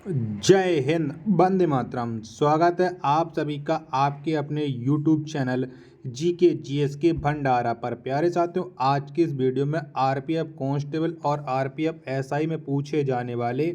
जय हिंद, वंदे मातरम। स्वागत है आप सभी का आपके अपने YouTube चैनल जीके जीएस के भंडारा पर। प्यारे साथियों, आज की इस वीडियो में आरपीएफ कांस्टेबल और आरपीएफ एसआई में पूछे जाने वाले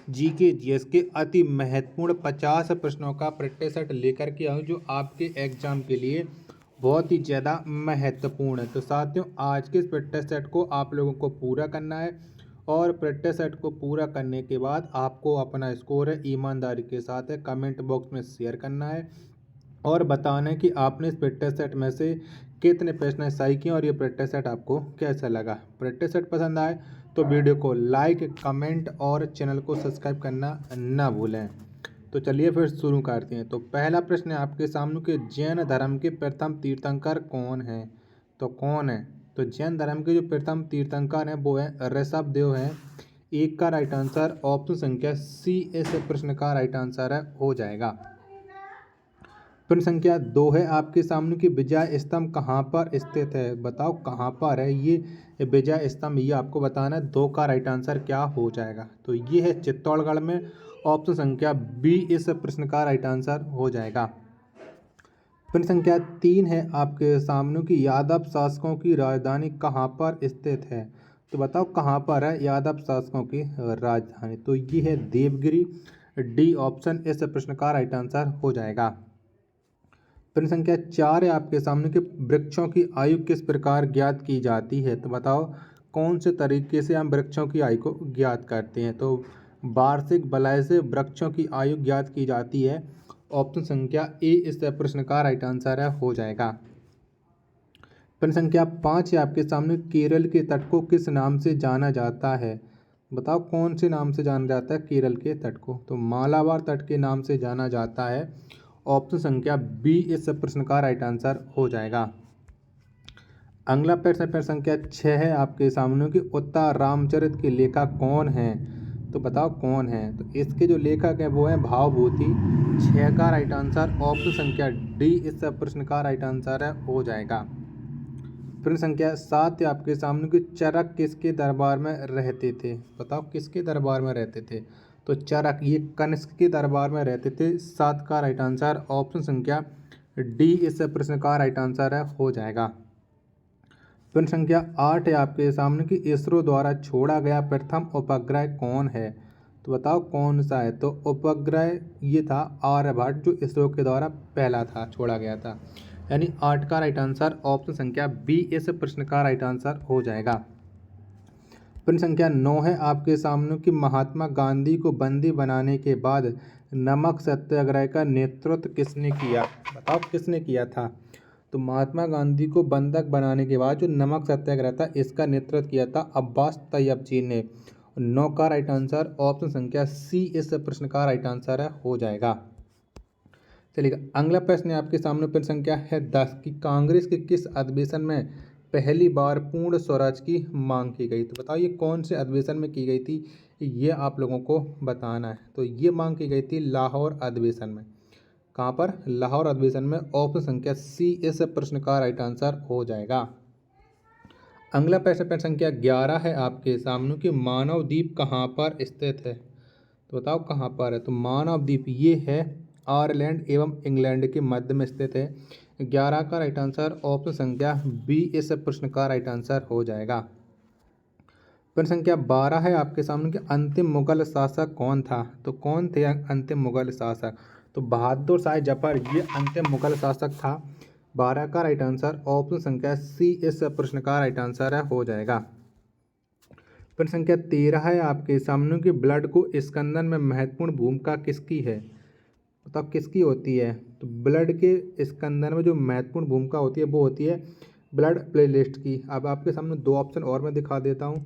जीके जीएस के अति महत्वपूर्ण 50 प्रश्नों का प्रैक्टिस सेट लेकर के आऊँ जो आपके एग्जाम के लिए बहुत ही ज़्यादा महत्वपूर्ण है। तो साथियों, आज के इस प्रैक्टिस सेट को आप लोगों को पूरा करना है और प्रैक्टिस सेट को पूरा करने के बाद आपको अपना स्कोर है ईमानदारी के साथ है कमेंट बॉक्स में शेयर करना है और बताना है कि आपने इस प्रैक्टिस सेट में से कितने प्रश्न सही किए और ये प्रैक्टिस सेट आपको कैसा लगा। प्रैक्टिस सेट पसंद आए तो वीडियो को लाइक, कमेंट और चैनल को सब्सक्राइब करना ना भूलें। तो चलिए फिर शुरू करते हैं। तो पहला प्रश्न है आपके सामने कि जैन धर्म के प्रथम तीर्थंकर कौन है। तो कौन है? तो जैन धर्म के जो प्रथम तीर्थंकर हैं वो है ऋषभ देव हैं। एक का राइट आंसर ऑप्शन संख्या सी इस प्रश्न का राइट आंसर है हो जाएगा। प्रश्न संख्या 2 है आपके सामने कि विजय स्तंभ कहाँ पर स्थित है। बताओ कहाँ पर है ये विजय स्तंभ, ये आपको बताना है। 2 का राइट आंसर क्या हो जाएगा? तो ये है चित्तौड़गढ़ में। ऑप्शन संख्या बी इस प्रश्न का राइट आंसर हो जाएगा। प्रश्न संख्या 3 है आपके सामने कि यादव शासकों की राजधानी कहाँ पर स्थित है। तो बताओ कहाँ पर है यादव शासकों की राजधानी? तो ये है देवगिरी। डी ऑप्शन इस प्रश्न का राइट आंसर हो जाएगा। प्रश्न संख्या 4 है आपके सामने कि वृक्षों की आयु किस प्रकार ज्ञात की जाती है। तो बताओ कौन से तरीके से हम वृक्षों की आयु को ज्ञात करते हैं। तो वार्षिक वलय से वृक्षों की आयु ज्ञात की जाती है। ऑप्शन संख्या ए इस प्रश्न का राइट आंसर है हो जाएगा। प्रश्न संख्या 5 है आपके सामने केरल के तट को किस नाम से जाना जाता है। बताओ कौन से नाम से जाना जाता है केरल के तट को। तो मालाबार तट के नाम से जाना जाता है। ऑप्शन संख्या बी इस प्रश्न का राइट आंसर हो जाएगा। अगला प्रश्न संख्या 6 है आपके सामने कि उत्तर रामचरित के लेखक कौन हैं। तो बताओ कौन है। तो इसके जो लेखक हैं वो हैं भावभूति। 6 का राइट आंसर ऑप्शन संख्या डी इस प्रश्न का राइट आंसर है हो जाएगा। प्रश्न संख्या 7 है आपके सामने कि चरक किसके दरबार में रहते थे। बताओ किसके दरबार में रहते थे। तो चरक ये कनिष्क के दरबार में रहते थे। 7 का राइट आंसर ऑप्शन संख्या डी इस प्रश्न का राइट आंसर है हो जाएगा। प्रश्न संख्या 8 है आपके सामने कि इसरो द्वारा छोड़ा गया प्रथम उपग्रह कौन है। तो बताओ कौन सा है। तो उपग्रह ये था आर्यभट्ट जो इसरो के द्वारा पहला था छोड़ा गया था। यानी 8 का राइट आंसर ऑप्शन संख्या बी इस प्रश्न का राइट आंसर हो जाएगा। प्रश्न संख्या 9 है आपके सामने कि महात्मा गांधी को बंदी बनाने के बाद नमक सत्याग्रह का नेतृत्व किसने किया। बताओ किसने किया था। तो महात्मा गांधी को बंधक बनाने के बाद जो नमक सत्याग्रह था इसका नेतृत्व किया था अब्बास तैयब जी ने। 9 का राइट आंसर ऑप्शन संख्या सी इस प्रश्न का राइट आंसर है हो जाएगा। चलिए अगला प्रश्न है आपके सामने। प्रश्न संख्या है 10 कि कांग्रेस के किस अधिवेशन में पहली बार पूर्ण स्वराज की मांग की गई। तो बताओ ये कौन से अधिवेशन में की गई थी, ये आप लोगों को बताना है। तो ये मांग की गई थी लाहौर अधिवेशन में। कहाँ पर? लाहौर अधिवेशन में। ऑप्शन संख्या सी इस प्रश्न का राइट आंसर हो जाएगा। अगला प्रश्न संख्या 11 है आपके सामने कि मानव द्वीप कहाँ पर स्थित है। तो बताओ कहाँ पर है। तो मानव द्वीप ये है आयरलैंड एवं इंग्लैंड के मध्य में स्थित है। 11 का राइट आंसर ऑप्शन संख्या बी इस प्रश्न का राइट आंसर हो जाएगा। प्रश्न संख्या 12 है आपके सामने कि अंतिम मुगल शासक कौन था। तो कौन थे अंतिम मुगल शासक। तो बहादुर शाह जफर ये अंतिम मुगल शासक था। 12 का राइट आंसर ऑप्शन संख्या सी इस प्रश्न का राइट आंसर है हो जाएगा। प्रश्न संख्या 13 है आपके सामने कि ब्लड को स्कंदन में महत्वपूर्ण भूमिका किसकी है। बताओ किसकी होती है। तो ब्लड के स्कंदन में जो महत्वपूर्ण भूमिका होती है वो होती है ब्लड प्लेलिस्ट की। अब आपके सामने 2 ऑप्शन और मैं दिखा देता हूँ।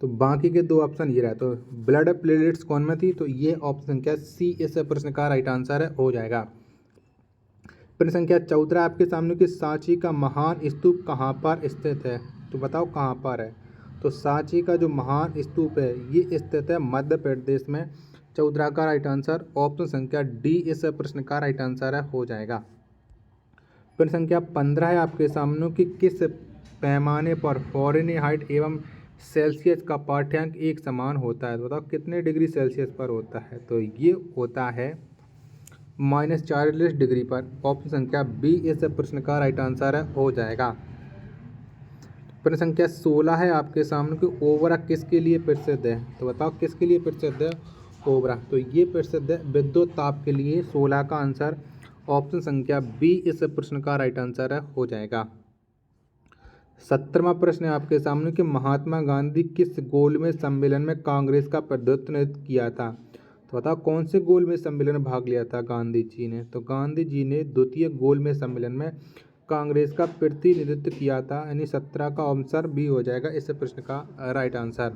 तो बाकी के 2 ऑप्शन ये रहा। तो ब्लड प्लेटलेट्स कौन में थी। तो ये ऑप्शन संख्या सी इस प्रश्न का राइट आंसर है हो जाएगा। प्रश्न संख्या 14 आपके सामने कि सांची का महान स्तूप कहाँ पर स्थित है। तो बताओ कहाँ पर है। तो सांची का जो महान स्तूप है ये स्थित है मध्य प्रदेश में। 14 का राइट आंसर ऑप्शन संख्या डी इस प्रश्न का राइट आंसर है हो जाएगा। प्रश्न संख्या 15 है आपके सामने कि किस पैमाने पर फ़ारेनहाइट एवं सेल्सियस का पाठ्यांक एक समान होता है, तो बताओ कितने डिग्री सेल्सियस पर होता है? तो ये होता है -40 डिग्री पर। ऑप्शन संख्या बी इस प्रश्न का राइट आंसर है, हो जाएगा। प्रश्न संख्या 16 है आपके सामने कि ओबरा किसके लिए प्रसिद्ध है? तो बताओ किसके लिए प्रसिद्ध है ओबरा? तो ये प्रसिद्ध है विद्युत ताप के लिए। 16 का आंसर ऑप्शन संख्या बी इस प्रश्न का राइट आंसर है, हो जाएगा। 17वां प्रश्न है आपके सामने कि महात्मा गांधी किस गोलमेज सम्मेलन में कांग्रेस का प्रतिनिधित्व किया था? तो बताओ कौन से गोलमेज सम्मेलन में भाग लिया था गांधी जी ने? तो गांधी जी ने द्वितीय गोलमेज सम्मेलन में कांग्रेस का प्रतिनिधित्व किया था, यानी 17 का आंसर बी हो जाएगा इस प्रश्न का राइट आंसर।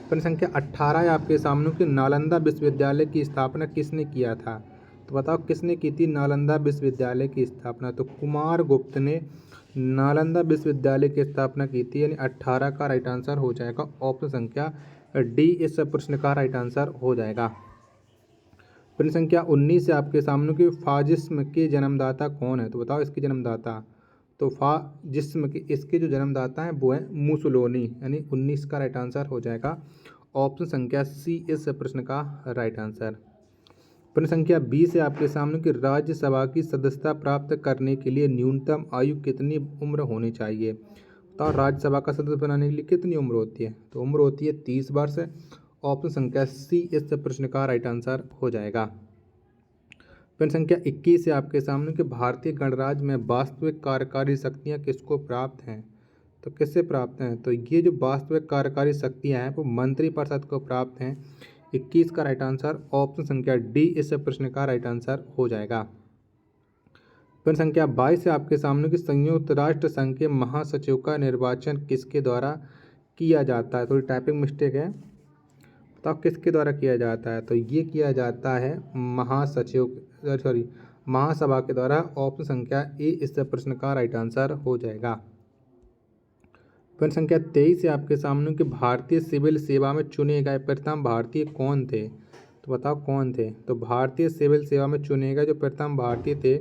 प्रश्न संख्या 18 है आपके सामने कि नालंदा विश्वविद्यालय की स्थापना किसने किया था? तो बताओ किसने की थी नालंदा विश्वविद्यालय की स्थापना? तो कुमार गुप्त ने नालंदा विश्वविद्यालय की स्थापना की थी, यानी 18 का राइट आंसर हो जाएगा। ऑप्शन संख्या डी इस प्रश्न का राइट आंसर हो जाएगा। प्रश्न संख्या 19 से आपके सामने कि फाजिस्म के जन्मदाता कौन है? तो बताओ इसके जन्मदाता। तो फाजिस्म के इसके जो जन्मदाता हैं वो है मुसोलिनी, यानी 19 का राइट आंसर हो जाएगा। ऑप्शन संख्या सी इस प्रश्न का राइट आंसर। प्रश्न संख्या 20 है आपके सामने कि राज्यसभा की सदस्यता प्राप्त करने के लिए न्यूनतम आयु कितनी उम्र होनी चाहिए? तो राज्यसभा का सदस्य बनाने के लिए कितनी उम्र होती है? तो उम्र होती है 30 वर्ष। ऑप्शन संख्या सी इस प्रश्न का राइट आंसर हो जाएगा। प्रश्न संख्या 21 है आपके सामने कि भारतीय गणराज्य में वास्तविक कार्यकारी शक्तियाँ किसको प्राप्त हैं? तो किससे प्राप्त हैं? तो ये जो वास्तविक कार्यकारी शक्तियाँ हैं वो मंत्रिपरिषद को प्राप्त हैं। 21 का राइट आंसर ऑप्शन संख्या डी इस प्रश्न का राइट आंसर हो जाएगा। प्रश्न संख्या 22 है आपके सामने कि संयुक्त राष्ट्र संघ के महासचिव का निर्वाचन किसके द्वारा किया जाता है? थोड़ी टाइपिंग मिस्टेक है, तो किसके द्वारा किया जाता है? तो ये किया जाता है महासभा के द्वारा। ऑप्शन संख्या ए इस प्रश्न का राइट आंसर हो जाएगा। प्रश्न संख्या 23 है आपके सामने कि भारतीय सिविल सेवा में चुने गए प्रथम भारतीय कौन थे? तो बताओ कौन थे? तो भारतीय सिविल सेवा में चुने गए जो प्रथम भारतीय थे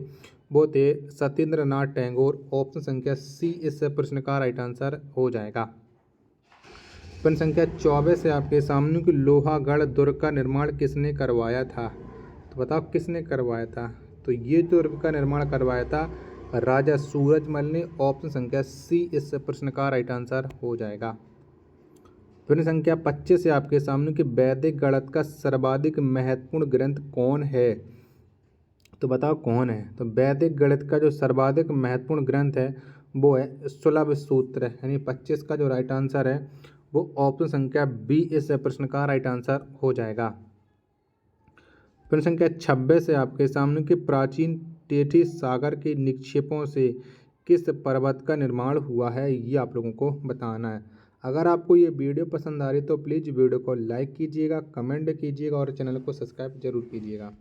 वो थे सत्येंद्र नाथ टैगोर। ऑप्शन संख्या सी इस प्रश्न का राइट आंसर हो जाएगा। प्रश्न संख्या 24 है आपके सामने कि लोहागढ़ दुर्ग का निर्माण किसने करवाया था? तो बताओ किसने करवाया था? तो ये दुर्ग का निर्माण करवाया था राजा सूरजमल ने। ऑप्शन संख्या सी इस प्रश्न का राइट आंसर हो जाएगा। प्रश्न संख्या 25 है आपके सामने कि वैदिक गणित का सर्वाधिक महत्वपूर्ण ग्रंथ कौन है? तो बताओ कौन है? तो वैदिक गणित का जो सर्वाधिक महत्वपूर्ण ग्रंथ है वो है सुलभ सूत्र, यानी 25 का जो राइट आंसर है वो ऑप्शन संख्या बी इस प्रश्न का राइट आंसर हो जाएगा। प्रश्न संख्या 26 है आपके सामने कि प्राचीन टेथिस सागर के निक्षेपों से किस पर्वत का निर्माण हुआ है, ये आप लोगों को बताना है। अगर आपको ये वीडियो पसंद आ रही तो प्लीज़ वीडियो को लाइक कीजिएगा, कमेंट कीजिएगा और चैनल को सब्सक्राइब जरूर कीजिएगा।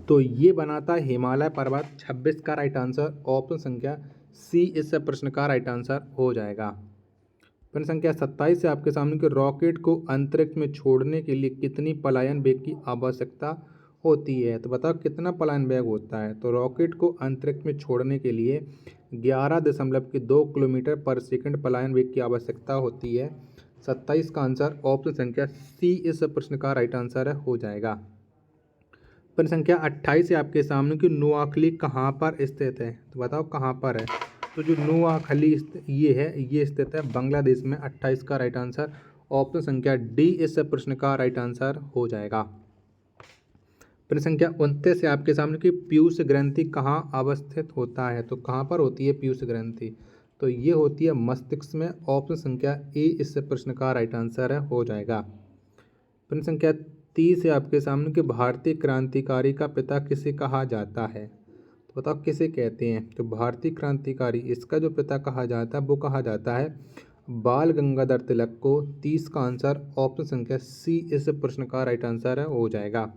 तो ये बनाता है हिमालय पर्वत। 26 का राइट आंसर ऑप्शन संख्या सी इस प्रश्न का राइट आंसर हो जाएगा। प्रश्न संख्या 27 से आपके सामने कि रॉकेट को अंतरिक्ष में छोड़ने के लिए कितनी पलायन वेग की आवश्यकता होती है? तो बताओ कितना पलायन वेग होता है? तो रॉकेट को अंतरिक्ष में छोड़ने के लिए 11.2 किलोमीटर पर सेकंड पलायन वेग की आवश्यकता होती है। 27 का आंसर ऑप्शन संख्या सी इस प्रश्न का राइट आंसर हो जाएगा। प्रश्न संख्या 28 है आपके सामने कि नोआखली कहाँ पर स्थित है? तो बताओ कहाँ पर है? तो जो नोआखली ये स्थित है बांग्लादेश में। 28 का राइट आंसर ऑप्शन संख्या डी इस प्रश्न का राइट आंसर हो जाएगा। प्रश्न संख्या 29 से आपके सामने कि पीयूष ग्रंथि कहाँ अवस्थित होता है? तो कहाँ पर होती है पीयूष ग्रंथि? तो ये होती है मस्तिष्क में। ऑप्शन संख्या ए इस प्रश्न का राइट आंसर हो जाएगा। प्रश्न संख्या 30 है आपके सामने कि भारतीय क्रांतिकारी का पिता किसे कहा जाता है? तो बताओ किसे कहते हैं? तो भारतीय क्रांतिकारी इसका जो पिता कहा जाता है वो कहा जाता है बाल गंगाधर तिलक को। 30 का आंसर ऑप्शन संख्या सी इस प्रश्न का राइट आंसर हो जाएगा।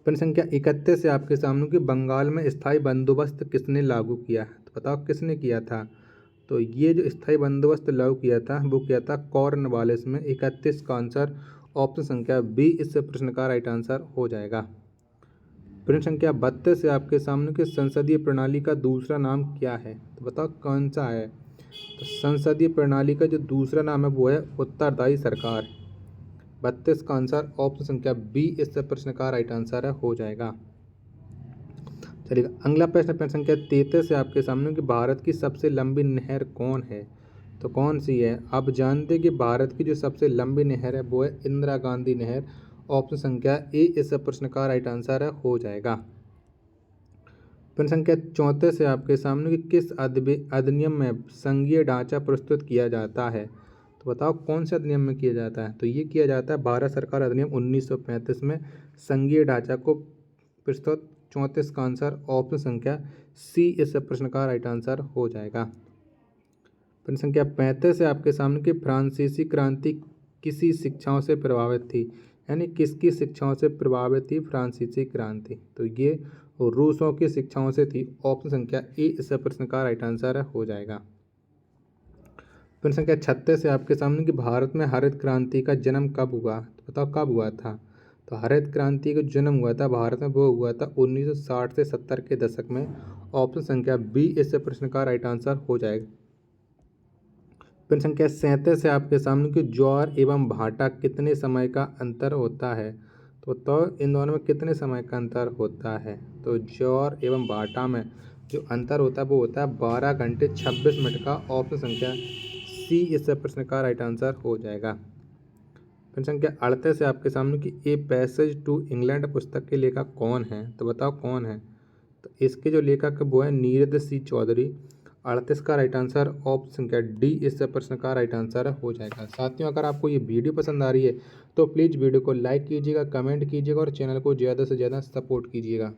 प्रश्न संख्या 31 से आपके सामने कि बंगाल में स्थायी बंदोबस्त किसने लागू किया? तो बताओ किसने किया था? तो ये जो स्थायी बंदोबस्त लागू किया था वो किया था कॉर्नवालिस में। 31 का आंसर ऑप्शन संख्या बी इस प्रश्न का राइट आंसर हो जाएगा। प्रश्न संख्या 32 से आपके सामने कि संसदीय प्रणाली का दूसरा नाम क्या है? तो बताओ कौन सा है? तो संसदीय प्रणाली का जो दूसरा नाम है वो है उत्तरदायी सरकार। 32 का आंसर ऑप्शन संख्या बी इस प्रश्न का राइट आंसर है, हो जाएगा। चलिएगा अगला प्रश्न संख्या 33 है आपके सामने कि भारत की सबसे लंबी नहर कौन है, तो कौन सी है। आप जानते हैं कि भारत की जो सबसे लंबी नहर है वो है इंदिरा गांधी नहर। ऑप्शन संख्या ए इस प्रश्न का राइट आंसर है, हो जाएगा। प्रश्न संख्या 34 है आपके सामने कि किस अधिनियम में संघीय ढांचा प्रस्तुत किया जाता है, तो बताओ कौन से अधिनियम में किया जाता है। तो ये किया जाता है भारत सरकार अधिनियम 1935 में संघीय ढांचा को प्रस्तुत। 34 का आंसर ऑप्शन संख्या सी इस प्रश्न का राइट आंसर हो जाएगा। प्रश्न संख्या 35 है आपके सामने कि फ्रांसीसी क्रांति किसी शिक्षाओं से प्रभावित थी, यानी किसकी शिक्षाओं से प्रभावित थी फ्रांसीसी क्रांति, तो ये रूसों की शिक्षाओं से थी। ऑप्शन संख्या ए इस प्रश्न का राइट आंसर है, हो जाएगा। प्रश्न संख्या 36 है आपके सामने कि भारत में हरित क्रांति का जन्म कब हुआ, तो बताओ कब हुआ था। तो हरित क्रांति का जन्म हुआ था भारत में, वो हुआ था 1960 से 70 के दशक में। ऑप्शन संख्या बी इस प्रश्न का राइट आंसर हो जाएगा। प्रश्न संख्या 37 है आपके सामने कि ज्वार एवं भाटा कितने समय का अंतर होता है, तो इन दोनों में कितने समय का अंतर होता है। तो ज्वार एवं भाटा में जो अंतर होता है वो होता है 12 घंटे 26 मिनट का। ऑप्शन संख्या सी इस प्रश्न का राइट आंसर हो जाएगा। प्रश्न संख्या 38 है आपके सामने कि ए पैसेज टू इंग्लैंड पुस्तक के लेखक कौन है, तो बताओ कौन है। तो इसके जो लेखक वो है नीरद सी चौधरी। 38 का राइट आंसर ऑप्शन संख्या डी इस प्रश्न का राइट आंसर हो जाएगा। साथियों अगर आपको ये वीडियो पसंद आ रही है तो प्लीज़ वीडियो को लाइक कीजिएगा, कमेंट कीजिएगा और चैनल को ज़्यादा से ज़्यादा सपोर्ट कीजिएगा।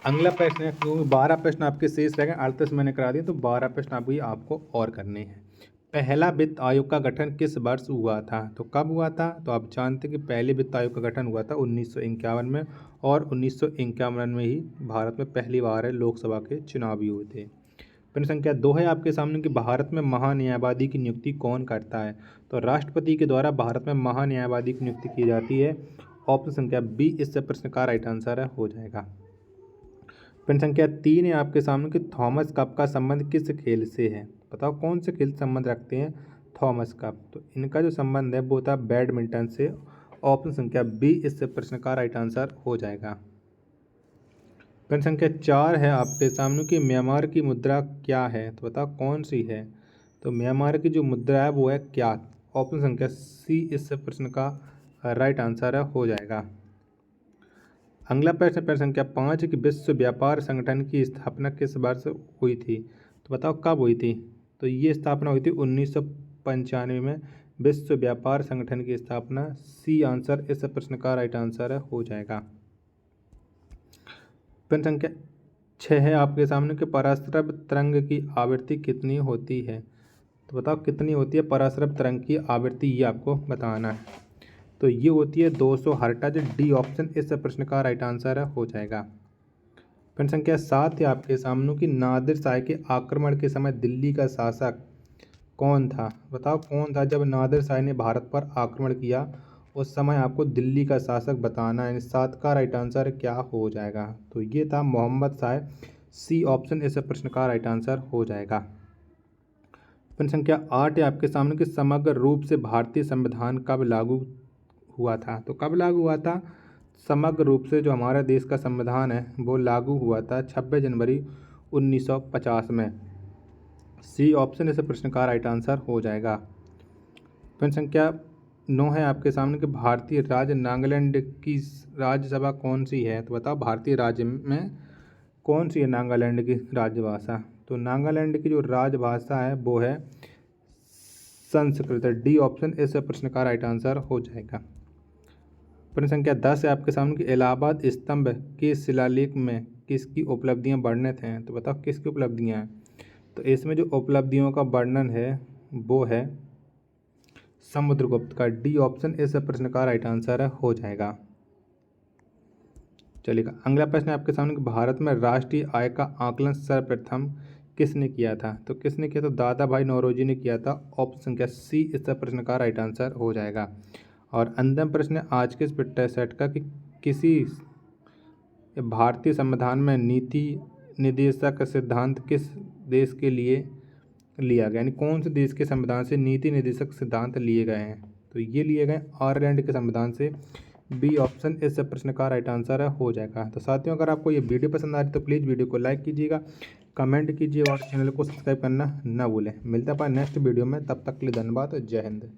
अगला प्रश्न है, क्योंकि 12 प्रश्न आपके शेष रह गए, 38 मैंने करा दिए तो 12 प्रश्न अभी आपको और करने हैं। पहला वित्त आयोग का गठन किस वर्ष हुआ था, तो कब हुआ था। तो आप जानते हैं कि पहले वित्त आयोग का गठन हुआ था 1951 में, और 1951 में ही भारत में पहली बार है लोकसभा के चुनाव भी हुए थे। प्रश्न संख्या 2 है आपके सामने कि भारत में महान्यायवादी की नियुक्ति कौन करता है, तो राष्ट्रपति के द्वारा भारत में महान्यायवादी की नियुक्ति की जाती है। ऑप्शन संख्या बी इस प्रश्न का राइट आंसर है, हो जाएगा। प्रश्न संख्या 3 है आपके सामने कि थॉमस कप का संबंध किस खेल से है, बताओ कौन से खेल से संबंध रखते हैं थॉमस कप। तो इनका जो संबंध है वो होता है बैडमिंटन से। ऑप्शन संख्या बी इस प्रश्न का राइट आंसर हो जाएगा। प्रश्न संख्या 4 है आपके सामने कि म्यांमार की मुद्रा क्या है, तो बताओ कौन सी है। तो म्यांमार की जो मुद्रा है वो है क्या। ऑप्शन संख्या सी इस प्रश्न का राइट आंसर है, हो जाएगा। अगला प्रश्न प्रश्न संख्या 5 कि विश्व व्यापार संगठन की स्थापना किस वर्ष हुई थी, तो बताओ कब हुई थी। तो ये स्थापना हुई थी 1995 में। विश्व व्यापार संगठन की स्थापना सी आंसर इस प्रश्न का राइट आंसर है, हो जाएगा। प्रश्न संख्या 6 है आपके सामने कि पराश्रव तरंग की आवृत्ति कितनी होती है, तो बताओ कितनी होती है पराश्रव तरंग की आवृत्ति, ये आपको बताना है। तो ये होती है 200 हर्ट्ज। डी ऑप्शन इस प्रश्न का राइट आंसर है, हो जाएगा। प्रश्न संख्या 7 है आपके सामने कि नादिर शाह के आक्रमण के समय दिल्ली का शासक कौन था, बताओ कौन था जब नादिर शाह ने भारत पर आक्रमण किया उस समय आपको दिल्ली का शासक बताना है। 7 का राइट आंसर क्या हो जाएगा, तो ये था मोहम्मद शाह। सी ऑप्शन इस प्रश्न का राइट आंसर हो जाएगा। प्रश्न संख्या 8 है आपके सामने कि समग्र रूप से भारतीय संविधान कब लागू हुआ था, तो कब लागू हुआ था। समग्र रूप से जो हमारा देश का संविधान है वो लागू हुआ था 26 जनवरी 1950 में। सी ऑप्शन इस प्रश्न का राइट आंसर हो जाएगा। प्रश्न संख्या 9 है आपके सामने कि भारतीय राज्य नागालैंड की राज्यसभा कौन सी है, तो बताओ भारतीय राज्य में कौन सी है नागालैंड की राजभाषा। तो नागालैंड की जो राजभाषा है वो है संस्कृत। डी ऑप्शन इस प्रश्न का राइट आंसर हो जाएगा। प्रश्न संख्या 10 है आपके सामने कि इलाहाबाद स्तंभ के शिलालेख में किसकी उपलब्धियां वर्णित हैं, तो बताओ किसकी उपलब्धियां हैं। तो इसमें जो उपलब्धियों का वर्णन है वो है समुद्रगुप्त का। डी ऑप्शन इस प्रश्न का राइट आंसर है, हो जाएगा। चलिएगा अगला प्रश्न है आपके सामने कि भारत में राष्ट्रीय आय का आकलन सर्वप्रथम किसने किया था, तो किसने किया, तो दादा भाई नौरोजी ने किया था। ऑप्शन संख्या सी इस प्रश्न का राइट आंसर हो जाएगा। और अंतिम प्रश्न है आज के इस सेट का कि किसी भारतीय संविधान में नीति निर्देशक सिद्धांत किस देश के लिए लिया गया, यानी कौन से देश के संविधान से नीति निर्देशक सिद्धांत लिए गए हैं? तो ये लिए गए आयरलैंड के संविधान से। बी ऑप्शन इस प्रश्न का राइट आंसर हो जाएगा। तो साथियों, अगर आपको ये वीडियो पसंद आ रही तो प्लीज़ वीडियो को लाइक कीजिएगा, कमेंट कीजिए और चैनल को सब्सक्राइब करना ना भूलें। मिलता है नेक्स्ट वीडियो में, तब तक के लिए धन्यवाद। जय हिंद।